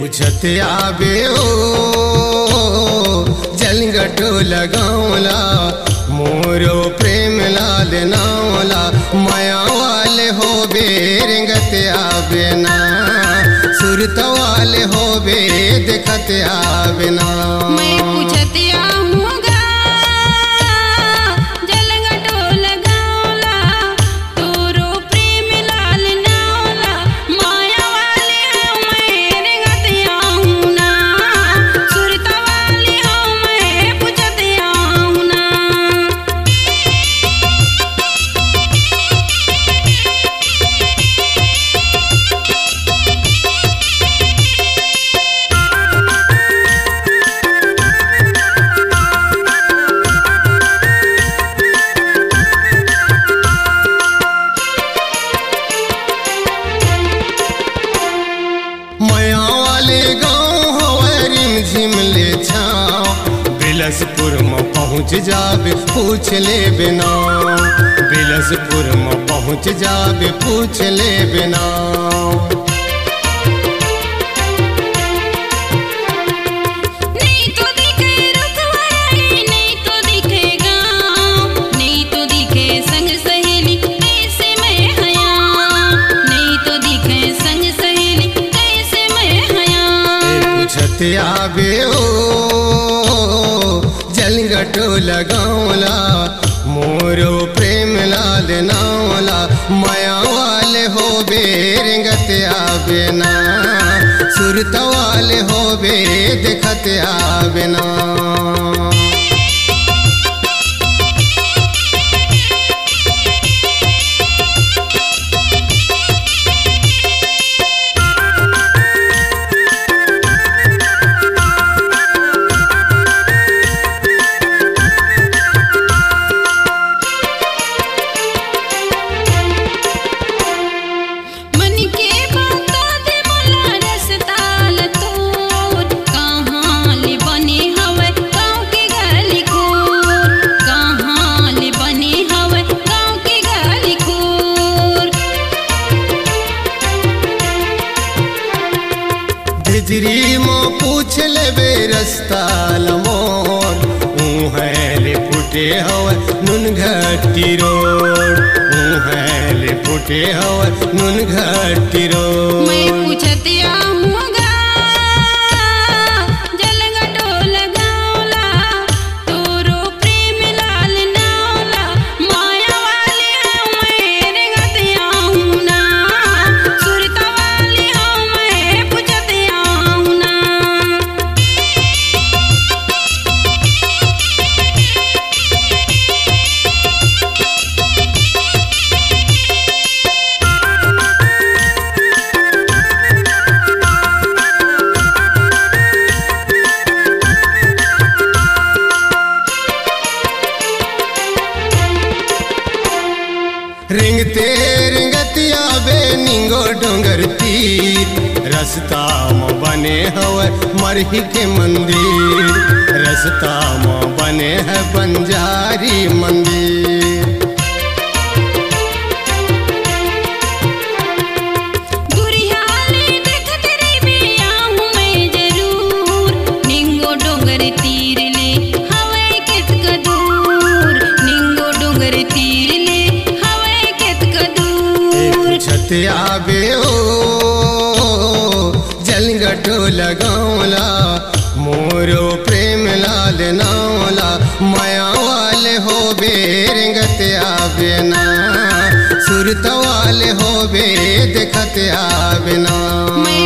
पूछत आवे ओ जलगटो लगावला मोरो प्रेम लाल नावला माया वाले हो बेरंगत आवे ना सुरत वाले हो बे देखत आवे ना। मैं पूछत आऊंगा जलगटो लगावला तोरो प्रेम लाल नावला माया वाले हो मैं रंगत आऊं ना सुरत वाले हो मैं पूछत आऊं ना। माया वाले गाँव हवरिम झिमले छाँव बिलसपुर में पहुँच जाबे पूछ ले बिना बिलसपुर में पहुँच जाबे पूछ ले बिना। नहीं तो दिखे रखवाड़ी नहीं तो दिखे गाँव नहीं तो दिखे संग सहेली कैसे मैं हया नहीं तो दिखे संग सहेली कैसे मैं हया। पूछत आवे ओ जलगटो लगावला मोरो प्रेम लाल नावला माया वाले हो बेरंगत आवे ना सुरत वाले हो बे देखत आवे ना। मन के बातों दे मोला रसताल तोर कहाँ ले बने हवे गाँव के गली खोर कहाँ ले बने हवे गाँव के गली खोर। भिजरी मो पूछ लेबे रस्ता लमोर उहले फुटे हव नुन घट्टी रोड उहले फुटे हव नुन घट्टी रोड। मैं पूछत आऊंगा जलगटो लगावला तोरो प्रेम लाल नावला माया वाले हो मैं रंगत आऊं ना सुरत वाले हो मैं पूछत आऊं ना। रिंगते रिंगतिया बे निंगो डोंगर तीर रस्ता में बने हवे मरही के मंदिर रस्ता में बने है बंजारी मंदिर। दुरियाले देखत रही आऊं मैं जरूर निंगो डोंगर तीर ले हवे कितक दूर निंगो डोंगर तीर ले हवे कितक दूर। पूछत आवे ओ जलगटो लगावला मोरो प्रेम लाल नावला माया वाले हो बेरंगत आवे ना सुरत वाले हो बे देखत आवे ना। मैं